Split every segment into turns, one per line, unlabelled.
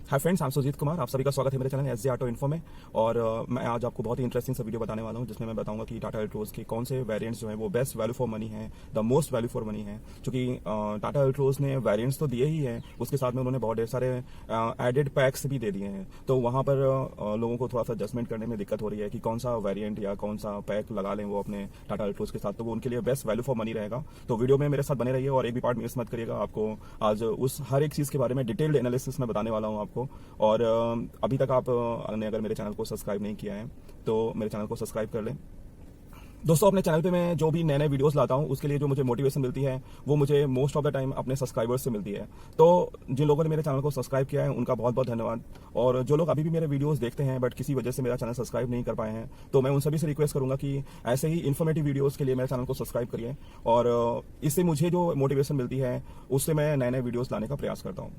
Hi friends, I am Sujeet Kumar. आप सभी का स्वागत है मेरे चैनल एसजे ऑटो इन्फो में। और मैं आज आपको बहुत ही इंटरेस्टिंग सा वीडियो बताने वाला हूं, जिसमें मैं बताऊंगा कि टाटा अल्ट्रोज के कौन से वेरिएंट्स जो हैं वो बेस्ट वैल्यू फॉर मनी है, the most value for money है। क्योंकि टाटा अल्ट्रोज ने वेरिएंट्स तो दिए ही हैं, उसके साथ में उन्होंने बहुत ढेर सारे एडेड पैक्स भी दे दिए हैं। तो वहाँ पर लोगों को थोड़ा सा एडजस्टमेंट करने में दिक्कत हो रही है कि कौन सा वेरियंट या कौन सा पैक लगा लें वो अपने टाटा अल्ट्रोज के साथ, तो वो उनके लिए बेस्ट वैल्यू फॉर मनी रहेगा। तो वीडियो में मेरे साथ बने रहिए और एक भी पार्ट मिस मत करिएगा। आपको आज उस हर एक चीज़ के बारे में डिटेल्ड एनालिसिस में बताने वाला हूँ आपको। और अभी तक आपने अगर मेरे चैनल को सब्सक्राइब नहीं किया है तो मेरे चैनल को सब्सक्राइब कर लें। दोस्तों, अपने चैनल पे मैं जो भी नए नए वीडियोस लाता हूँ उसके लिए जो मुझे मोटिवेशन मिलती है वो मुझे मोस्ट ऑफ द टाइम अपने सब्सक्राइबर्स से मिलती है। तो जिन लोगों ने मेरे चैनल को सब्सक्राइब किया है उनका बहुत बहुत धन्यवाद। और जो लोग अभी भी मेरे वीडियोस देखते हैं बट किसी वजह से मेरा चैनल सब्सक्राइब नहीं कर पाए हैं, तो मैं उन सभी से रिक्वेस्ट करूंगा कि ऐसे ही इन्फॉर्मेटिव वीडियोज़ के लिए मेरे चैनल को सब्सक्राइब करिए। और इससे मुझे जो मोटिवेशन मिलती है उससे मैं नए नए वीडियोज़ लाने का प्रयास करता हूँ।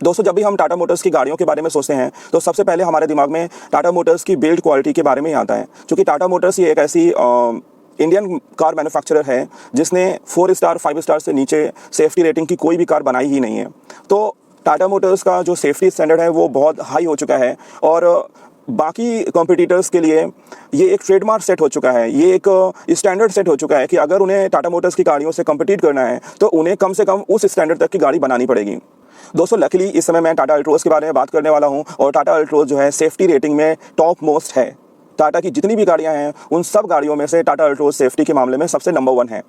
दोस्तों, जब भी हम टाटा मोटर्स की गाड़ियों के बारे में सोचते हैं तो सबसे पहले हमारे दिमाग में टाटा मोटर्स की बिल्ड क्वालिटी के बारे में ही आता है। क्योंकि टाटा मोटर्स ये एक ऐसी इंडियन कार मैन्युफैक्चरर है जिसने 4 स्टार 5 स्टार से नीचे सेफ्टी रेटिंग की कोई भी कार बनाई ही नहीं है। तो टाटा मोटर्स का जो सेफ्टी स्टैंडर्ड है वो बहुत हाई हो चुका है और बाकी कॉम्पिटिटर्स के लिए ये एक ट्रेडमार्क सेट हो चुका है, ये एक स्टैंडर्ड सेट हो चुका है कि अगर उन्हें टाटा मोटर्स की गाड़ियों से कम्पिटिट करना है तो उन्हें कम से कम उस स्टैंडर्ड तक की गाड़ी बनानी पड़ेगी। दोस्तों, लकीली इस समय मैं टाटा अल्ट्रोज के बारे में बात करने वाला हूं और टाटा अल्ट्रोज जो है सेफ्टी रेटिंग में टॉप मोस्ट है। टाटा की जितनी भी गाड़ियां हैं उन सब गाड़ियों में से टाटा अल्ट्रोज सेफ्टी के मामले में सबसे नंबर 1 है।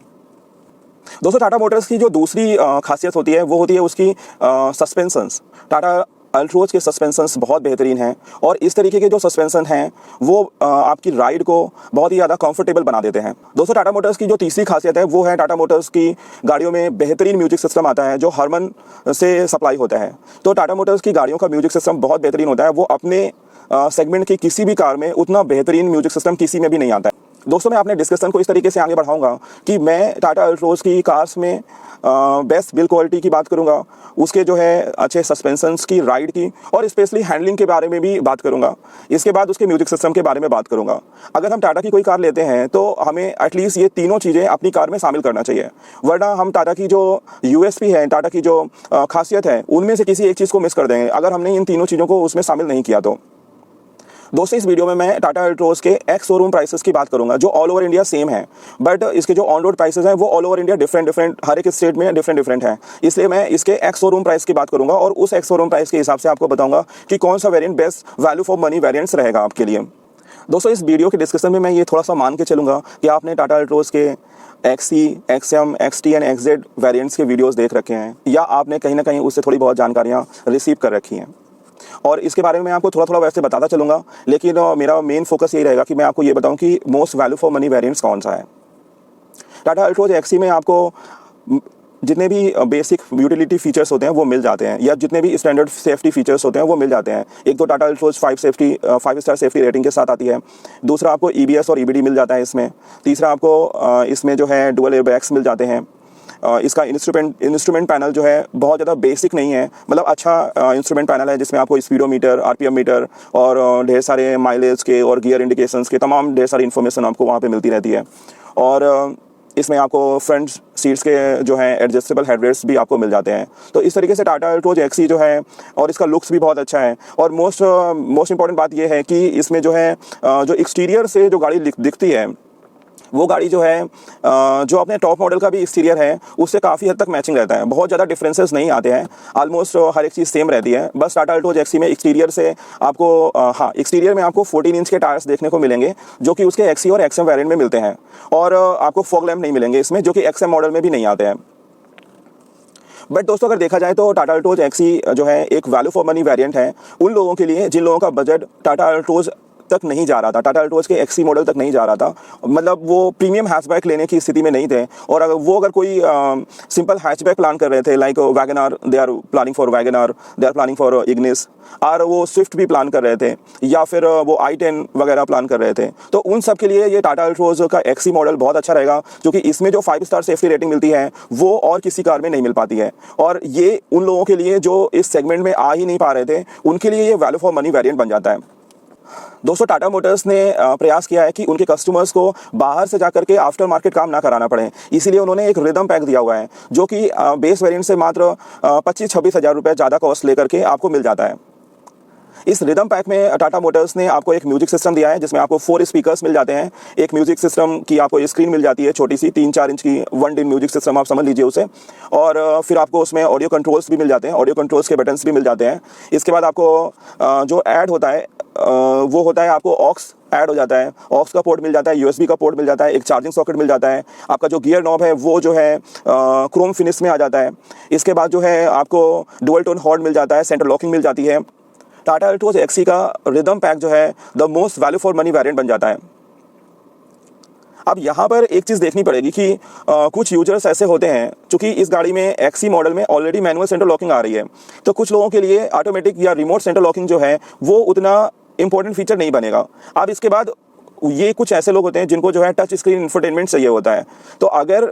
दोस्तों, टाटा मोटर्स की जो दूसरी खासियत होती है वो होती है उसकी सस्पेंशंस। टाटा अल्ट्रोज के सस्पेंशंस बहुत बेहतरीन हैं और इस तरीके के जो सस्पेंशन हैं वो आपकी राइड को बहुत ही ज़्यादा कंफर्टेबल बना देते हैं। दोस्तों, टाटा मोटर्स की जो तीसरी खासियत है वो है टाटा मोटर्स की गाड़ियों में बेहतरीन म्यूजिक सिस्टम आता है जो हरमन से सप्लाई होता है। तो टाटा मोटर्स की गाड़ियों का म्यूजिक सिस्टम बहुत बेहतरीन होता है। वो अपने सेगमेंट की किसी भी कार में उतना बेहतरीन म्यूजिक सिस्टम किसी में भी नहीं आता है। दोस्तों, मैं अपने डिस्कशन को इस तरीके से आगे बढ़ाऊंगा कि मैं टाटा अल्ट्रोज की कार्स में बेस्ट बिल्ड क्वालिटी की बात करूंगा, उसके जो है अच्छे सस्पेंशंस की, राइड की और स्पेशली हैंडलिंग के बारे में भी बात करूंगा। इसके बाद उसके म्यूजिक सिस्टम के बारे में बात करूंगा। अगर हम टाटा की कोई कार लेते हैं तो हमें एटलीस्ट ये तीनों चीज़ें अपनी कार में शामिल करना चाहिए, वरना हम टाटा की जो यूएसपी है, टाटा की जो खासियत है, उनमें से किसी एक चीज़ को मिस कर देंगे अगर हमने इन तीनों चीज़ों को उसमें शामिल नहीं किया तो। दोस्तों, इस वीडियो में मैं टाटा अल्ट्रोज के एक्स शोरूम प्राइसेस की बात करूंगा जो ऑल ओवर इंडिया सेम है, बट इसके जो ऑन रोड प्राइसेस हैं वो ऑल ओवर इंडिया डिफरेंट हर एक स्टेट में डिफरेंट है। इसलिए मैं इसके एक्स शोरूम प्राइस की बात करूंगा और उस एक्स शोरूम प्राइस के हिसाब से आपको बताऊंगा कि कौन सा variant best value for money variants रहेगा आपके लिए। दोस्तों, इस वीडियो के डिस्कशन में मैं ये थोड़ा सा मान के चलूंगा कि आपने टाटा अल्ट्रोज के XE, XM, XT and XZ variants के वीडियोज़ देख रखे हैं या आपने कहीं ना कहीं उससे थोड़ी बहुत जानकारियाँ रिसीव कर रखी हैं। और इसके बारे में मैं आपको थोड़ा थोड़ा वैसे बताता चलूँगा, लेकिन मेरा मेन फोकस यही रहेगा कि मैं आपको ये बताऊं कि most value for money variants कौन सा है। टाटा अल्ट्रोज XE में आपको जितने भी बेसिक यूटिलिटी फीचर्स होते हैं वो मिल जाते हैं, या जितने भी स्टैंडर्ड सेफ्टी फीचर्स होते हैं वो मिल जाते हैं। एक तो Tata Altroz 5 star safety rating के साथ आती है। दूसरा, आपको EBS और EBD मिल जाता है इसमें। तीसरा, आपको इसमें जो है डुअल एयरबैग्स मिल जाते हैं। इसका इंस्ट्रूमेंट पैनल जो है बहुत ज़्यादा बेसिक नहीं है, मतलब अच्छा इंस्ट्रूमेंट पैनल है जिसमें आपको स्पीडोमीटर, RPM मीटर और ढेर सारे माइलेज के और गियर इंडिकेशंस के तमाम ढेर सारी इन्फॉर्मेशन आपको वहाँ पे मिलती रहती है। और इसमें आपको फ्रंट सीट्स के जो है एडजस्टेबल हेडरेस्ट भी आपको मिल जाते हैं। तो इस तरीके से टाटा अल्ट्रोज XE जो है, और इसका लुक्स भी बहुत अच्छा है। और मोस्ट इंपॉर्टेंट बात यह है कि इसमें जो है जो एक्सटीरियर से जो गाड़ी दिखती है वो गाड़ी जो है जो अपने टॉप मॉडल का भी एक्सटीरियर है उससे काफ़ी हद तक मैचिंग रहता है। बहुत ज़्यादा डिफरेंसेस नहीं आते हैं, ऑलमोस्ट हर एक चीज़ सेम रहती है। बस टाटा अल्ट्रोज XE में एक्सटीरियर से आपको एक्सटीरियर में आपको 14 इंच के टायर्स देखने को मिलेंगे जो कि उसके XE और XM वेरिएंट में मिलते हैं। और आपको फॉग लैम्प नहीं मिलेंगे इसमें, जो कि XM मॉडल में भी नहीं आते हैं। बट दोस्तों, अगर देखा जाए तो टाटा अल्ट्रोज XE जो है एक वैल्यू फॉर मनी वेरिएंट है उन लोगों के लिए जिन लोगों का बजट टाटा अल्ट्रोज तक नहीं जा रहा था, टाटा अल्ट्रोज के XE मॉडल तक नहीं जा रहा था, मतलब वो प्रीमियम हैचबैक लेने की स्थिति में नहीं थे। और अगर कोई सिंपल हैचबैक प्लान कर रहे थे, like WagonR, they are planning for WagonR, they are planning for Ignis, और वो स्विफ्ट भी प्लान कर रहे थे, या फिर वो i10 वगैरह प्लान कर रहे थे, तो उन सब के लिए ये टाटा अल्ट्रोज का XE मॉडल बहुत अच्छा रहेगा। क्योंकि इसमें जो 5 स्टार सेफ्टी रेटिंग मिलती है वो और किसी कार में नहीं मिल पाती है। और ये उन लोगों के लिए जो इस सेगमेंट में आ ही नहीं पा रहे थे उनके लिए ये वैल्यू फॉर मनी वेरिएंट बन जाता है। दोस्तों टाटा मोटर्स ने प्रयास किया है कि उनके कस्टमर्स को बाहर से जाकर के आफ्टर मार्केट काम ना कराना पड़े, इसीलिए उन्होंने एक रिदम पैक दिया हुआ है जो कि बेस वेरिएंट से मात्र 25-26 हज़ार रुपये ज़्यादा कॉस्ट लेकर के आपको मिल जाता है। इस रिदम पैक में टाटा मोटर्स ने आपको एक म्यूजिक सिस्टम दिया है जिसमें आपको 4 स्पीकर्स मिल जाते हैं। एक म्यूजिक सिस्टम की आपको स्क्रीन मिल जाती है छोटी सी 3-4 इंच की, 1 डिन म्यूजिक सिस्टम आप समझ लीजिए उसे। और फिर आपको उसमें ऑडियो कंट्रोल्स भी मिल जाते हैं, ऑडियो कंट्रोल्स के बटन्स भी मिल जाते हैं। इसके बाद आपको जो ऐड होता है वो होता है, आपको ऑक्स ऐड हो जाता है, ऑक्स का पोर्ट मिल जाता है, यूएसबी का पोर्ट मिल जाता है, एक चार्जिंग सॉकेट मिल जाता है। आपका जो गियर नॉब है वो जो है क्रोम फिनिश में आ जाता है। इसके बाद जो है आपको डुअल टोन हॉर्न मिल जाता है, सेंटर लॉकिंग मिल जाती है। टाटा अल्ट्रोज एक्सी का रिदम पैक जो है the most value for money variant बन जाता है। अब यहाँ पर एक चीज़ देखनी पड़ेगी कि कुछ यूजर्स ऐसे होते हैं, चूंकि इस गाड़ी में एक्सी मॉडल में ऑलरेडी मैनुअल सेंटर लॉकिंग आ रही है, तो कुछ लोगों के लिए ऑटोमेटिक या रिमोट सेंटर लॉकिंग जो है वो उतना इंपॉर्टेंट फीचर नहीं बनेगा। अब इसके बाद ये कुछ ऐसे लोग होते हैं जिनको जो है टच स्क्रीन इंफोटेनमेंट चाहिए होता है, तो अगर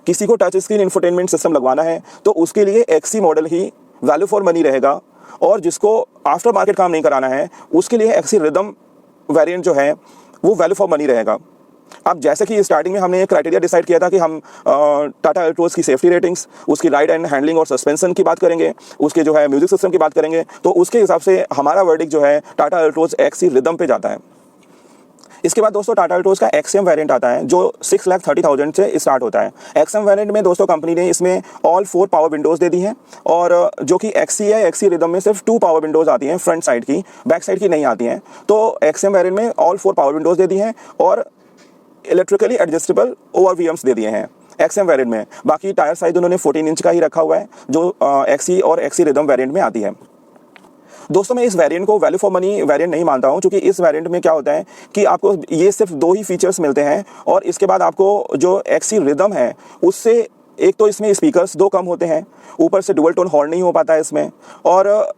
किसी को टच स्क्रीन इंफोटेनमेंट सिस्टम लगवाना है तो उसके लिए एक्सी मॉडल ही वैल्यू फॉर मनी रहेगा, और जिसको आफ्टर मार्केट काम नहीं कराना है उसके लिए एक्सी रिदम वेरिएंट जो है वो वैल्यू फॉर मनी रहेगा। अब जैसे कि स्टार्टिंग में हमने एक क्राइटेरिया डिसाइड किया था कि हम टाटा अल्ट्रोज की सेफ्टी रेटिंग्स, उसकी राइड एंड हैंडलिंग और सस्पेंशन की बात करेंगे, उसके जो है म्यूजिक सिस्टम की बात करेंगे, तो उसके हिसाब से हमारा वर्डिक्ट जो है टाटा अल्ट्रोज एक्सी रिदम पे जाता है। इसके बाद दोस्तों टाटा अल्ट्रोज का एक्सएम वेरिएंट आता है जो 6,30,000 से स्टार्ट होता है। एक्सएम वेरिएंट में दोस्तों कंपनी ने इसमें ऑल 4 पावर विंडोज़ दे दी हैं, और जो कि एक्सी है, एक्सी रिदम में सिर्फ 2 पावर विंडोज़ आती हैं, फ्रंट साइड की, बैक साइड की नहीं आती हैं। तो एक्सएम वेरिएंट में ऑल 4 पावर विंडोज़ दे दी हैं और इलेक्ट्रिकली एडजस्टेबल ओवरवीएम्स दे दिए हैं एक्सएम वेरिएंट में। बाकी टायर साइज उन्होंने 14 इंच का ही रखा हुआ है जो एक्सी और एक्सी रिदम वेरिएंट में आती है। दोस्तों मैं इस वेरिएंट को वैल्यू फॉर मनी वेरिएंट नहीं मानता हूं, क्योंकि इस वेरिएंट में क्या होता है कि आपको ये सिर्फ 2 ही फीचर्स मिलते हैं, और इसके बाद आपको जो एक्सी रिदम है उससे एक तो इसमें स्पीकर्स 2 कम होते हैं, ऊपर से डुअल टोन हॉर्न नहीं हो पाता है इसमें, और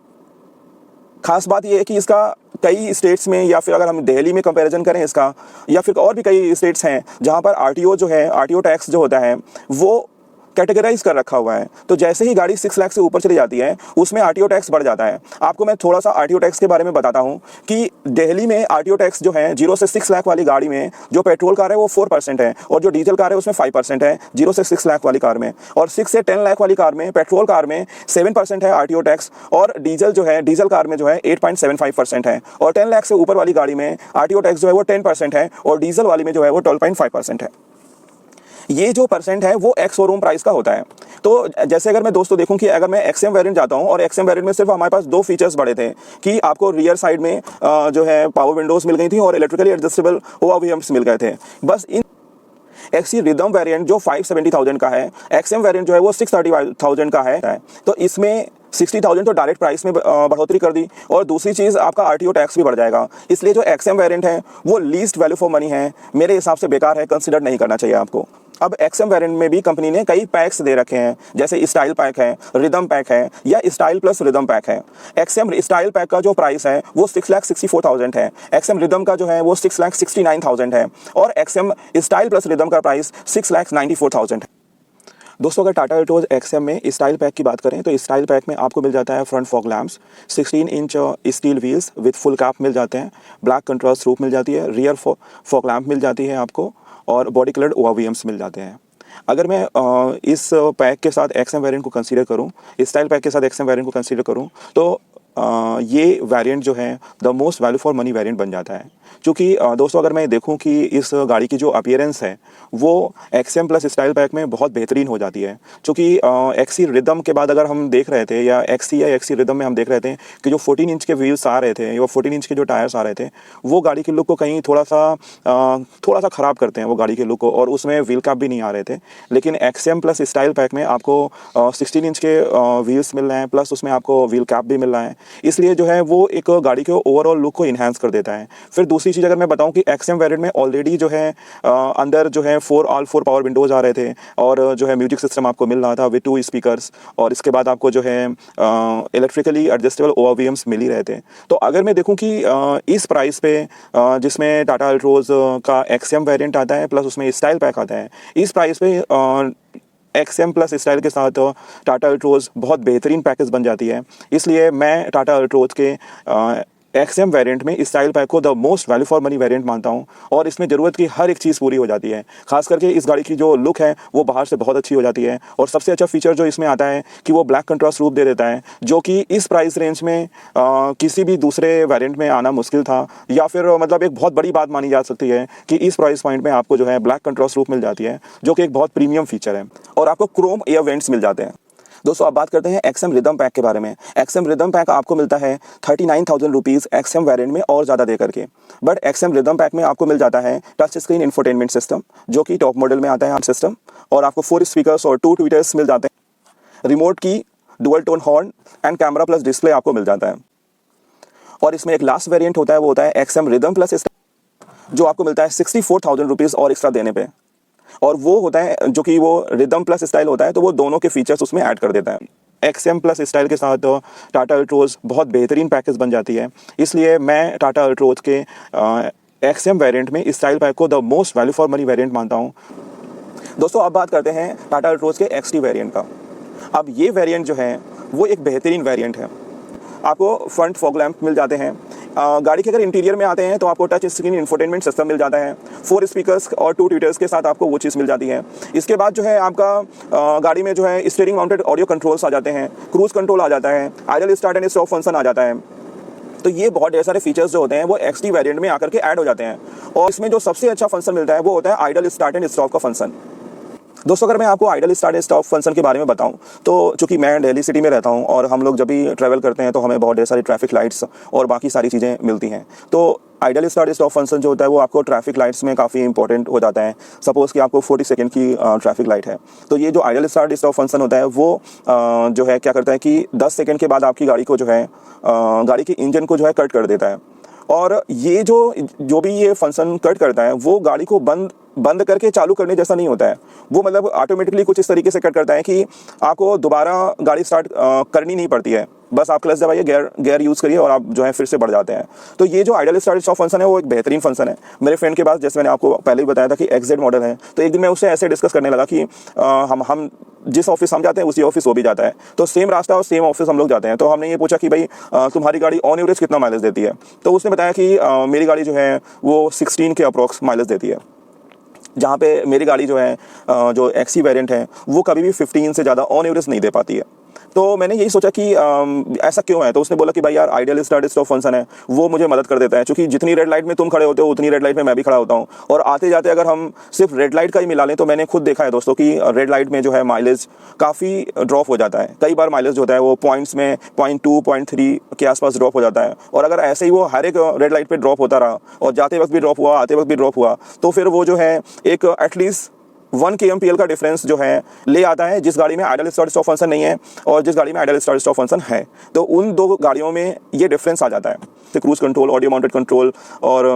खास बात यह है कि इसका कई स्टेट्स में, या फिर अगर हम दिल्ली में कंपैरिजन करें इसका, या फिर और भी कई स्टेट्स हैं जहां पर आरटीओ जो है, आरटीओ टैक्स जो होता है वो कैटेगराइज कर रखा हुआ है। तो जैसे ही गाड़ी 6 लाख से ऊपर चली जाती है उसमें आरटीओ टैक्स बढ़ जाता है। आपको मैं थोड़ा सा आरटीओ टैक्स के बारे में बताता हूं कि दिल्ली में आरटीओ टैक्स जो है 0 से 6 लाख वाली गाड़ी में जो पेट्रोल कार है वो 4% है, और जो डीजल कार है उसमें 5% है 0 से 6 लाख वाली कार में, और 6 से 10 लाख वाली कार में, पेट्रोल कार में 7% है आरटीओ टैक्स, और डीजल जो है, डीजल कार में जो है 8.75% है, और 10 लाख से ऊपर वाली गाड़ी में आरटीओ टैक्स जो है वो 10% है, और डीजल वाली में जो है वो 12.5% है। ये जो परसेंट है वो एक्स शोरूम प्राइस का होता है। तो जैसे अगर मैं दोस्तों देखूं कि अगर मैं एक्सएम वेरिएंट जाता हूं, और एक्सएम वेरिएंट में सिर्फ हमारे पास 2 फीचर्स बड़े थे कि आपको रियर साइड में जो है पावर विंडोज मिल गई थी और इलेक्ट्रिकली एडजस्टेबल ओवरवीएम्स मिल गए थे, बस इन एक्सी रिदम वेरिएंट जो 570,000 का है, एक्सएम वेरिएंट जो है वो 635,000 का है। तो इसमें 60,000 तो डायरेक्ट प्राइस में बढ़ोतरी कर दी, और दूसरी चीज़ आपका आरटीओ टैक्स भी बढ़ जाएगा। इसलिए जो एक्सएम वेरिएंट है वो लीस्ट वैल्यू फॉर मनी है, मेरे हिसाब से बेकार है, कंसिडर नहीं करना चाहिए आपको। अब एक्सएम वेरिएंट में भी कंपनी ने कई पैक्स दे रखे हैं, जैसे स्टाइल पैक है, रिदम पैक है, या स्टाइल प्लस रिदम पैक है। एक्सएम स्टाइल पैक का जो प्राइस है वो 6,64,000 है, एक्सएम रिदम का जो है वो 6,69,000 है, और एक्सएम स्टाइल प्लस रिदम का प्राइस 6,94,000 है। दोस्तों अगर टाटा अल्ट्रोज एक्सएम में स्टाइल पैक की बात करें तो स्टाइल पैक में आपको मिल जाता है front fog lamps, 16 inch steel wheels with full cap मिल जाते हैं, ब्लैक कंट्रास्ट रूफ मिल जाती है, रियर फॉग लैम्प मिल जाती है आपको, और बॉडी कलर्ड ओवरवीएम्स मिल जाते हैं। अगर मैं इस पैक के साथ एक्सएम वेरिएंट को कंसीडर करूं, स्टाइल पैक के साथ एक्सएम वेरिएंट को कंसीडर करूं, तो ये वेरिएंट जो है the most value for money variant बन जाता है। क्योंकि दोस्तों अगर मैं देखूं कि इस गाड़ी की जो अपीयरेंस है वो एक्सएम प्लस स्टाइल पैक में बहुत बेहतरीन हो जाती है। क्योंकि एक्सी रिदम के बाद अगर हम देख रहे थे, या एक्सी या एक्सी रिदम में हम देख रहे थे कि जो 14 इंच के व्हील्स आ रहे थे, या 14 इंच के जो टायर्स आ रहे थे, वो गाड़ी के लुक को कहीं थोड़ा सा ख़राब करते हैं वो गाड़ी के लुक को, और उसमें व्हील कैप भी नहीं आ रहे थे। लेकिन एक्सएम प्लस स्टाइल पैक में आपको 16 इंच के व्हील्स मिल रहे हैं, प्लस उसमें आपको व्हील कैप भी मिल रहा है, इसलिए जो है वो एक गाड़ी के ओवरऑल लुक को इन्हांस कर देता है। फिर दूसरी चीज़ अगर मैं बताऊं कि एक्सएम वेरिएंट में ऑलरेडी जो है अंदर जो है ऑल 4 पावर विंडोज़ आ रहे थे, और जो है म्यूजिक सिस्टम आपको मिल रहा था विद 2 स्पीकर्स, और इसके बाद आपको जो है इलेक्ट्रिकली एडजस्टेबल ओवरवीएम्स मिल ही रहे थे। तो अगर मैं देखूं कि इस प्राइस पे जिसमें टाटा अल्ट्रोज का एक्सएम वेरिएंट आता है प्लस उसमें स्टाइल पैक आता है, इस प्राइस पे एक्सएम प्लस स्टाइल के साथ टाटा अल्ट्रोज बहुत बेहतरीन पैकेज बन जाती है। इसलिए मैं टाटा अल्ट्रोज के XM वेरिएंट में इस स्टाइल पैक को the most value for money variant मानता हूँ और इसमें ज़रूरत की हर एक चीज़ पूरी हो जाती है। खास करके इस गाड़ी की जो लुक है वो बाहर से बहुत अच्छी हो जाती है और सबसे अच्छा फीचर जो इसमें आता है कि वो ब्लैक कंट्रास्ट रूफ दे देता है, जो कि इस प्राइस रेंज में किसी भी दूसरे वेरिएंट में आना मुश्किल था, या फिर मतलब एक बहुत बड़ी बात मानी जा सकती है कि इस प्राइस पॉइंट में आपको जो है ब्लैक कंट्रास्ट रूफ मिल जाती है, जो कि एक बहुत प्रीमियम फीचर है। और आपको क्रोम एयर वेंट्स मिल जाते हैं। दोस्तों अब बात करते हैं XM रिदम पैक के बारे में। XM रिदम पैक आपको मिलता है 39,000 रुपीज़ XM वेरिएंट में और ज़्यादा दे करके, बट XM रिदम पैक में आपको मिल जाता है टच स्क्रीन इंफोटेनमेंट सिस्टम, जो कि टॉप मॉडल में आता है सिस्टम, और आपको 4 स्पीकर्स और 2 ट्वीटर्स मिल जाते हैं, रिमोट की, dual tone horn and camera plus display आपको मिल जाता है। और इसमें एक लास्ट वेरिएंट होता है, वो होता है XM रिदम प्लस, जो आपको मिलता है 64,000 रुपीज़ और एक्स्ट्रा देने पे, और वो होता है जो कि वो रिदम प्लस स्टाइल होता है, तो वो दोनों के फीचर्स उसमें ऐड कर देता है। XM प्लस स्टाइल के साथ टाटा अल्ट्रोज बहुत बेहतरीन पैकेज बन जाती है, इसलिए मैं टाटा अल्ट्रोज के XM वेरिएंट में इस स्टाइल पैक को the most value for money variant मानता हूँ। दोस्तों अब बात करते हैं टाटा अल्ट्रोज के XT वेरिएंट का। अब ये वेरिएंट जो है वो एक बेहतरीन वेरिएंट है। आपको फ्रंट फॉग लैंप मिल जाते हैं, गाड़ी के अगर इंटीरियर में आते हैं तो आपको टच स्क्रीन इंफोटेनमेंट सिस्टम मिल जाता है, 4 स्पीकर्स और 2 ट्वीटर्स के साथ आपको वो चीज़ मिल जाती है। इसके बाद जो है आपका गाड़ी में जो है स्टीयरिंग माउंटेड ऑडियो कंट्रोल्स आ जाते हैं, क्रूज कंट्रोल आ जाता है, idle start and stop function आ जाता है। तो ये बहुत ढेर सारे फीचर्स जो होते हैं वो XT वेरिएंट में आकर के ऐड हो जाते हैं, और इसमें जो सबसे अच्छा फंक्शन मिलता है वो होता है आइडल स्टार्ट एंड स्टॉप का फंक्शन। दोस्तों अगर मैं आपको idol start and stop function के बारे में बताऊं, तो चूंकि मैं दिल्ली सिटी में रहता हूं और हम लोग जब भी ट्रैवल करते हैं तो हमें बहुत ढेर सारी ट्रैफिक लाइट्स और बाकी सारी चीज़ें मिलती हैं। तो आइडल स्टार्ट स्टॉप फंक्शन जो होता है वो आपको ट्रैफिक लाइट्स में काफ़ी इंपॉर्टेंट हो जाता है। सपोज़ कि आपको 40 सेकंड की ट्रैफिक लाइट है, तो ये जो आइडल स्टार्ट स्टॉप फंक्शन होता है वो जो है क्या करता है कि 10 सेकंड के बाद आपकी गाड़ी को जो है गाड़ी के इंजन को जो है कट कर देता है, और ये जो भी ये फंक्शन कट करता है वो गाड़ी को बंद करके चालू करने जैसा नहीं होता है। वो मतलब ऑटोमेटिकली कुछ इस तरीके से कट करता है कि आपको दोबारा गाड़ी स्टार्ट करनी नहीं पड़ती है, बस आप क्लच दबाइए, गेयर यूज़ करिए और आप जो है फिर से बढ़ जाते हैं। तो ये जो आइडल स्टार्ट स्टॉप फंक्शन है वो एक बेहतरीन फंक्शन है। मेरे फ्रेंड के पास, जैसे मैंने आपको पहले भी बताया था कि XZ मॉडल है, तो एक दिन मैं उससे ऐसे डिस्कस करने लगा कि हम जिस ऑफिस हम जाते हैं उसी ऑफिस वो भी जाता है, तो सेम रास्ता और सेम ऑफिस हम लोग जाते हैं। तो हमने ये पूछा कि भाई तुम्हारी गाड़ी ऑन एवरेज कितना माइलेज देती है, तो उसने बताया कि मेरी गाड़ी जो है वो 16 के अप्रॉक्स माइलेज देती है, जहाँ पे मेरी गाड़ी जो है जो XC वेरिएंट है वो कभी भी 15 से ज़्यादा ऑन एवरेज नहीं दे पाती है। तो मैंने यही सोचा कि ऐसा क्यों है, तो उसने बोला कि भाई यार आइडल स्टार्ट स्टॉप फंक्शन है वो मुझे मदद कर देता है, क्योंकि जितनी रेड लाइट में तुम खड़े होते हो उतनी रेड लाइट में मैं भी खड़ा होता हूँ, और आते जाते अगर हम सिर्फ रेड लाइट का ही मिला लें तो मैंने खुद देखा है दोस्तों कि रेड लाइट में जो है माइलेज काफ़ी ड्रॉप हो जाता है। कई बार माइलेज जो होता है वो पॉइंट्स में 0.2 0.3 के आसपास ड्रॉप हो जाता है, और अगर ऐसे ही वो हर एक रेड लाइट पर ड्रॉप होता रहा और जाते वक्त भी ड्रॉप हुआ आते वक्त भी ड्रॉप हुआ, तो फिर वो जो है एक एटलीस्ट 1 kmpl का डिफरेंस जो है ले आता है, जिस गाड़ी में आइडल स्टार्ट स्टॉप फंक्शन नहीं है और जिस गाड़ी में आइडल स्टार्ट स्टॉप फंक्शन है। तो उन दो गाड़ियों में ये डिफरेंस आ जाता है। तो cruise control, audio mounted control और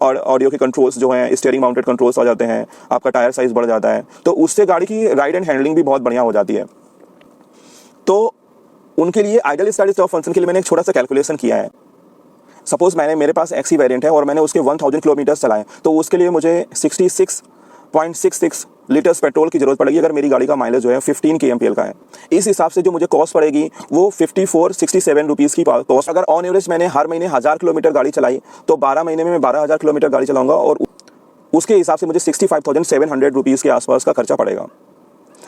ऑडियो के कंट्रोल्स जो हैं, स्टीयरिंग माउंटेड कंट्रोल्स आ जाते हैं, आपका टायर साइज़ बढ़ जाता है, तो उससे गाड़ी की राइड एंड हैंडलिंग भी बहुत बढ़िया हो जाती है। तो उनके लिए आइडल स्टार्ट स्टॉप फंक्शन के लिए मैंने एक छोटा सा कैलकुलेशन किया है। सपोज़ मेरे पास XC वेरिएंट है और मैंने उसके 1000 किलोमीटर चलाए, तो उसके लिए मुझे 66.66 लीटर्स पेट्रोल की जरूरत पड़ेगी अगर मेरी गाड़ी का माइलेज जो है 15 kmpl का है। इस हिसाब से जो मुझे कॉस्ट पड़ेगी वो 54-67 रुपीज़ की कॉस्ट। अगर ऑन एवरेज मैंने हर महीने 1000 किलोमीटर गाड़ी चलाई तो 12 महीने में मैं 12,000 किलोमीटर गाड़ी चलाऊंगा, और उसके हिसाब से मुझे 65,700 रुपीज़ के आसपास का खर्चा पड़ेगा।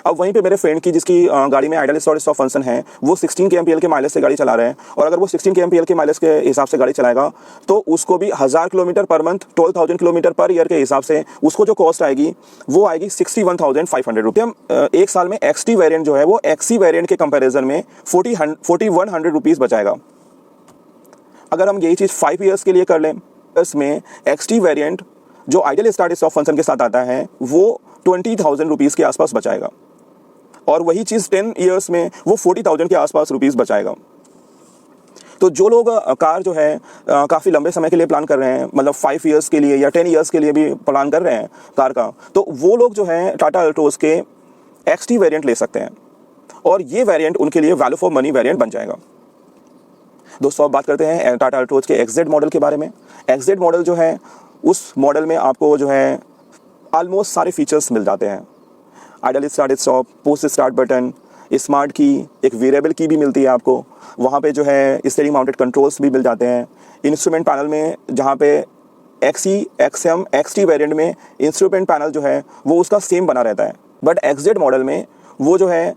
अब वहीं पे मेरे फ्रेंड की जिसकी गाड़ी में आइडल स्टार्ट स्टॉप फंक्शन है वो 16 kmpl के माइलेज से गाड़ी चला रहे हैं, और अगर वो 16 kmpl के माइलेज के हिसाब से गाड़ी चलाएगा तो उसको भी 1000 kilometre per month 12,000 kilometre per year के हिसाब से उसको जो कॉस्ट आएगी वो आएगी 61,500 रुपये। हम एक साल में XT वेरिएंट जो है वो XC वेरिएंट के कंपेरिजन में 4100 रुपीज़ बचाएगा। अगर हम यही चीज़ 5 ईयर्स के लिए कर लें, इसमें XT वेरिएंट जो आइडल स्टार्ट स्टॉप फंक्शन के साथ आता है वो 20,000 रुपीज़ के आसपास बचाएगा, और वही चीज़ 10 ईयर्स में वो 40,000 के आसपास रुपीज़ बचाएगा। तो जो लोग कार जो है काफ़ी लंबे समय के लिए प्लान कर रहे हैं, मतलब 5 ईयर्स के लिए या 10 ईयर्स के लिए भी प्लान कर रहे हैं कार का, तो वो लोग जो है टाटा अल्ट्रोज के XT वेरिएंट ले सकते हैं, और ये वेरिएंट उनके लिए वैल्यू फॉर मनी वेरिएंट बन जाएगा। दोस्तों अब बात करते हैं टाटा अल्ट्रोज के XZ मॉडल के बारे में। XZ मॉडल जो है उस मॉडल में आपको जो है ऑलमोस्ट सारे फीचर्स मिल जाते हैं। Idol start stop, post start button, smart की, एक वेरिएबल की भी मिलती है आपको। वहाँ पे जो है स्टीयरिंग माउंटेड कंट्रोल्स भी मिल जाते हैं। इंस्ट्रूमेंट पैनल में जहाँ पे XE, XM, XT वेरिएंट में इंस्ट्रूमेंट पैनल जो है वो उसका सेम बना रहता है, बट XZ मॉडल में वो जो है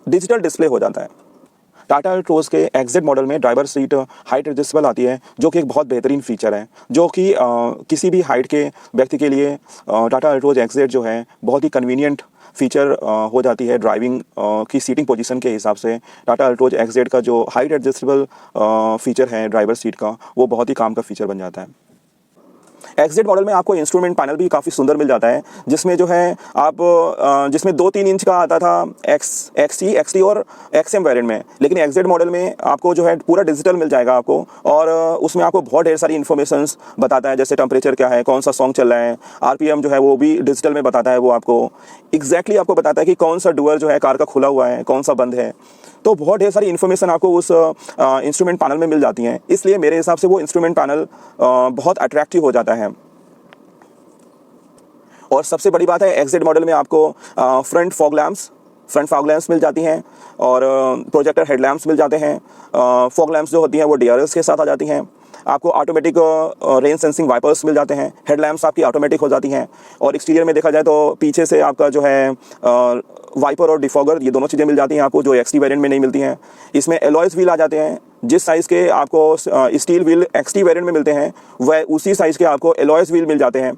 डिजिटल डिस्प्ले हो जाता है। टाटा अल्ट्रोज के XZ मॉडल में ड्राइवर सीट हाइट एडजस्टेबल आती है, जो कि एक बहुत बेहतरीन फीचर है, जो कि किसी भी हाइट के व्यक्ति के लिए टाटा अल्ट्रोज XZ जो है बहुत ही कन्वीनियंट फीचर हो जाती है। ड्राइविंग की सीटिंग पोजीशन के हिसाब से टाटा अल्ट्रोज XZ का जो हाइट एडजस्टेबल फीचर है ड्राइवर सीट का, वो बहुत ही काम का फीचर बन जाता है। XZ मॉडल में आपको इंस्ट्रूमेंट पैनल भी काफ़ी सुंदर मिल जाता है, जिसमें जो है आप जिसमें 2-3 इंच का आता था XT, XT और XM वेरिएंट में, लेकिन XZ मॉडल में आपको जो है पूरा डिजिटल मिल जाएगा आपको। और उसमें आपको बहुत ढेर सारी इन्फॉर्मेशंस बताता है, जैसे टेम्परेचर क्या है, कौन सा सॉन्ग चल रहा है, RPM जो है वो भी डिजिटल में बताता है। वो आपको एग्जैक्टली आपको बताता है कि कौन सा डोर जो है कार का खुला हुआ है, कौन सा बंद है। तो बहुत ढेर सारी इन्फॉर्मेशन आपको उस इंस्ट्रूमेंट पैनल में मिल जाती हैं, इसलिए मेरे हिसाब से वो इंस्ट्रूमेंट पैनल बहुत अट्रैक्टिव हो जाता है। और सबसे बड़ी बात है, XZ मॉडल में आपको फ्रंट फॉग लैम्प्स मिल जाती हैं और प्रोजेक्टर हेडलैम्प्स मिल जाते हैं। फॉग लैम्प्स जो होती हैं वो DRLs के साथ आ जाती हैं। आपको ऑटोमेटिक रेन सेंसिंग वाइपर्स मिल जाते हैं। हेडलैम्प्स आपकी ऑटोमेटिक हो जाती हैं। और एक्सटीरियर में देखा जाए तो पीछे से आपका जो है वाइपर और डिफॉगर, ये दोनों चीज़ें मिल जाती हैं आपको, जो XT वेरिएंट में नहीं मिलती हैं। इसमें एलॉयज व्हील आ जाते हैं, जिस साइज़ के आपको स्टील व्हील XT वेरिएंट में मिलते हैं वह उसी साइज़ के आपको एलॉयज व्हील मिल जाते हैं।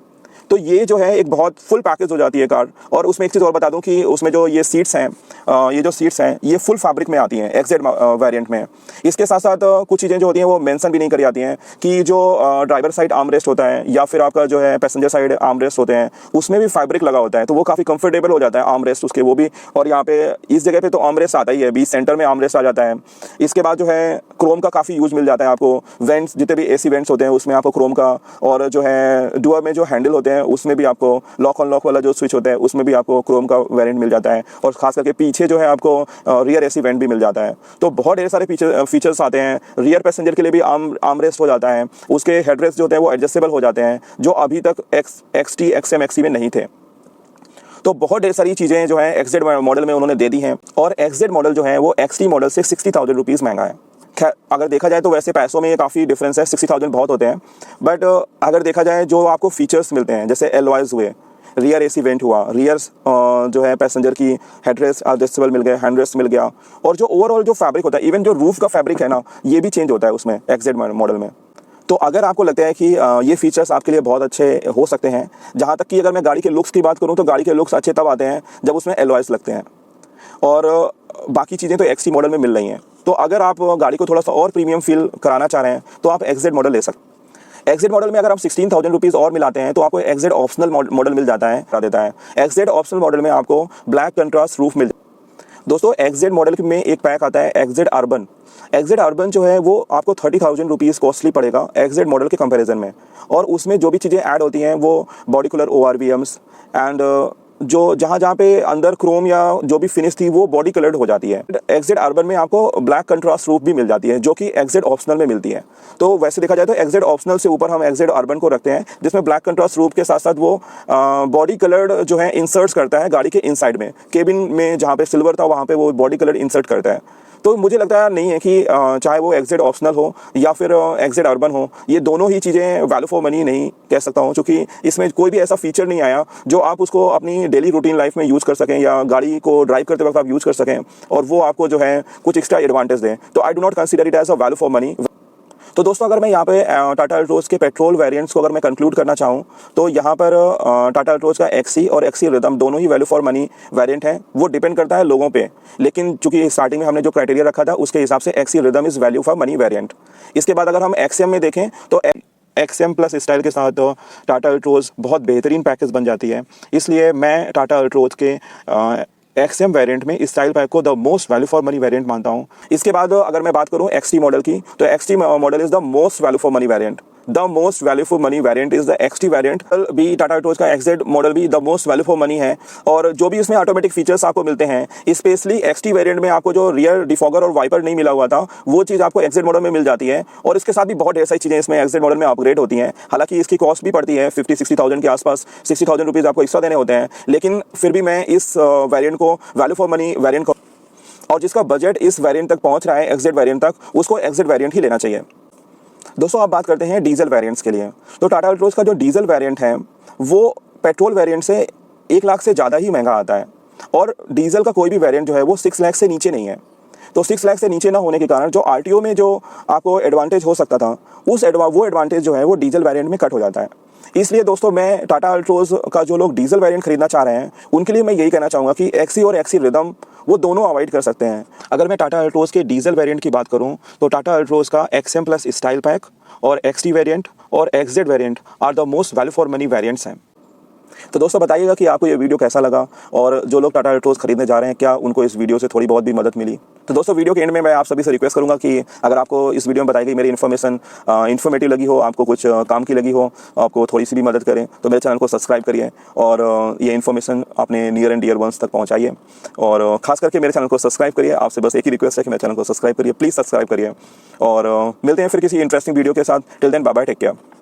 तो ये जो है एक बहुत फुल पैकेज हो जाती है कार। और उसमें एक चीज़ और बता दूं कि उसमें जो ये सीट्स हैं, ये फुल फैब्रिक में आती हैं XZ वेरिएंट में। इसके साथ साथ कुछ चीज़ें जो होती हैं वो मेंशन भी नहीं करी जाती हैं कि जो ड्राइवर साइड आर्म रेस्ट होता है या फिर आपका जो है पैसेंजर साइड आर्म रेस्ट होते हैं, उसमें भी फैब्रिक लगा होता है, तो वो काफ़ी कंफर्टेबल हो जाता है आर्म रेस्ट उसके, वो भी। और यहाँ पे इस जगह पे तो आर्म रेस्ट आता ही है, बीच सेंटर में आर्म रेस्ट आ जाता है। इसके बाद जो है क्रोम का काफ़ी यूज मिल जाता है आपको। वेंट्स, जितने भी AC वेंट्स होते हैं उसमें आपको क्रोम का, और जो है डोर में जो हैंडल होते हैं उसमें भी आपको लॉक ऑन लॉक वाला जो स्विच होता है उसमें भी आपको क्रोम का वेरिएंट मिल जाता है। और खास करके पीछे जो है आपको रियर AC वेंट भी मिल जाता है। तो बहुत ढेर सारे फीचर्स आते हैं। रियर पैसेंजर के लिए भी आर्म रेस्ट हो जाता है, उसके हेड रेस्ट जो होते हैं वो एडजस्टेबल हो जाते हैं, जो अभी तक XT, XM, XE में नहीं थे। तो बहुत ढेर सारी चीज़ें जो है XZ मॉडल में उन्होंने दे दी हैं। और XZ मॉडल जो है वो XT मॉडल से 60,000 रुपीज़ महंगा है। खैर, अगर देखा जाए तो वैसे पैसों में ये काफ़ी डिफरेंस है, 60,000 बहुत होते हैं, बट अगर देखा जाए जो आपको फीचर्स मिलते हैं, जैसे एलॉयज हुए, रियर AC वेंट हुआ, रियर जो है पैसेंजर की हेडरेस्ट एडजस्टेबल मिल गया, हैंडरेस्ट मिल गया, और जो ओवरऑल जो फैब्रिक होता है, इवन जो रूफ का फैब्रिक है ना, ये भी चेंज होता है उसमें XZ मॉडल में। तो अगर आपको लगता है कि ये फीचर्स आपके लिए बहुत अच्छे हो सकते हैं, जहाँ तक कि अगर मैं गाड़ी के लुक्स की बात करूँ तो गाड़ी के लुक्स अच्छे तब आते हैं जब उसमें एलॉयज लगते हैं, और बाकी चीज़ें तो XT मॉडल में मिल रही हैं। तो अगर आप गाड़ी को थोड़ा सा और प्रीमियम फील कराना चाह रहे हैं तो आप XZ मॉडल ले सकते हैं। XZ मॉडल में अगर आप 16,000 रुपीज़ और मिलाते हैं तो आपको XZ ऑप्शनल मॉडल मिल जाता है, देता है। XZ ऑप्शनल मॉडल में आपको ब्लैक कंट्रास्ट रूफ मिल। दोस्तों, XZ मॉडल में एक पैक आता है XZ अर्बन। XZ अर्बन जो है वो आपको 30,000 रुपीज़ कॉस्टली पड़ेगा XZ मॉडल के कंपैरिजन में। और उसमें जो भी चीज़ें ऐड होती हैं वो बॉडी कलर ORVMs एंड जो जहाँ पे अंदर क्रोम या जो भी फिनिश थी वो बॉडी कलर्ड हो जाती है। XZ अर्बन में आपको ब्लैक कंट्रास्ट रूफ भी मिल जाती है, जो कि XZ ऑप्शनल में मिलती है। तो वैसे देखा जाए तो XZ ऑप्शनल से ऊपर हम XZ अर्बन को रखते हैं, जिसमें ब्लैक कंट्रास्ट रूफ के साथ साथ वो बॉडी कलर्ड जो है इंसर्ट्स करता है गाड़ी के इनसाइड में। केबिन में जहाँ पे सिल्वर था वहाँ पे वो बॉडी कलर्ड इंसर्ट करता है। तो मुझे लगता है नहीं है कि चाहे वो XZ ऑप्शनल हो या फिर XZ अर्बन हो, ये दोनों ही चीज़ें वैल्यू फॉर मनी नहीं कह सकता हूँ, क्योंकि इसमें कोई भी ऐसा फीचर नहीं आया जो आप उसको अपनी डेली रूटीन लाइफ में यूज़ कर सकें या गाड़ी को ड्राइव करते वक्त आप यूज़ कर सकें और वो आपको जो है कुछ एक्स्ट्रा एडवांटेज दें। तो I do not consider it as a value for money. तो दोस्तों, अगर मैं यहाँ पे टाटा अल्ट्रोज के पेट्रोल वेरिएंट्स को अगर मैं कंक्लूड करना चाहूँ तो यहाँ पर टाटा अल्ट्रोज का XE और XE रिदम दोनों ही वैल्यू फॉर मनी वेरिएंट हैं। वो डिपेंड करता है लोगों पे, लेकिन चूंकि स्टार्टिंग में हमने जो क्राइटेरिया रखा था उसके हिसाब से XE rhythm is value for money variant. इसके बाद अगर हम XM में देखें तो XM प्लस स्टाइल के साथ टाटा अल्ट्रोज बहुत बेहतरीन पैकेज बन जाती है। इसलिए मैं टाटा अल्ट्रोज के XM वेरिएंट में स्टाइल पैक को the most value for money variant मानता हूँ। इसके बाद अगर मैं बात करूँ XT मॉडल की, तो XT model is the most value for money variant, the most value for money variant is the XT variant. भी टाटा अल्ट्रोज का XZ मॉडल भी the most value for money है। और जो भी इसमें ऑटोमेटिक फीचर्स आपको मिलते हैं, स्पेशली XT वेरिएंट में आपको जो रियर डिफॉगर और वाइपर नहीं मिला हुआ था, वो चीज़ आपको XZ मॉडल में मिल जाती है। और इसके साथ भी बहुत ढेर सारी चीज़ें इसमें XZ मॉडल में अपग्रेड होती हैं। हालांकि इसकी कॉस्ट भी पड़ती है 50-60,000 के आसपास, 60,000 रुपीज़ आपको एक्स्ट्रा देने होते हैं। लेकिन फिर भी मैं इस वेरिएंट को वैल्यू फॉर मनी वेरिएंट को, और जिसका बजट इस वेरिएंट तक पहुंच रहा है XZ वेरिएंट तक, उसको XZ वेरिएंट ही लेना चाहिए। दोस्तों आप बात करते हैं डीजल वेरिएंट्स के लिए। तो टाटा अल्ट्रोज का जो डीजल वेरिएंट है वो पेट्रोल वेरिएंट से 1 लाख से ज़्यादा ही महंगा आता है। और डीजल का कोई भी वेरिएंट जो है वो 6 लाख से नीचे नहीं है। तो 6 लाख से नीचे ना होने के कारण जो RTO में जो आपको एडवांटेज हो सकता था, वो एडवांटेज जो है वो डीजल वेरिएंट में कट हो जाता है। इसलिए दोस्तों मैं टाटा अल्ट्रोज का जो लोग डीजल वेरिएंट खरीदना चाह रहे हैं उनके लिए मैं यही कहना चाहूँगा कि XE और XE रिदम वो दोनों अवॉइड कर सकते हैं। अगर मैं टाटा अल्ट्रोज के डीजल वेरिएंट की बात करूँ तो टाटा अल्ट्रोज का XM प्लस स्टाइल पैक और XT वेरिएंट और XZ variant are the most value for money variants हैं। तो दोस्तों बताइएगा कि आपको ये वीडियो कैसा लगा, और जो लोग टाटा अल्ट्रोज खरीदने जा रहे हैं क्या उनको इस वीडियो से थोड़ी बहुत भी मदद मिली। तो दोस्तों वीडियो के एंड में मैं आप सभी से रिक्वेस्ट करूंगा कि अगर आपको इस वीडियो में बताई गई मेरी इन्फॉर्मेशन इन्फॉर्मेटिव लगी हो, आपको कुछ काम की लगी हो, आपको थोड़ी सी भी मदद करें, तो मेरे चैनल को सब्सक्राइब करिए और ये इन्फॉर्मेशन अपने नियर एंड डियर वंस तक पहुँचाइए। और खास करके मेरे चैनल को सब्सक्राइब करिए। आपसे बस एक ही रिक्वेस्ट है कि मेरे चैनल को सब्सक्राइब करिए, प्लीज़ सब्सक्राइब करिए। और मिलते हैं फिर किसी इंटरेस्टिंग वीडियो के साथ। Till then bye bye, take care.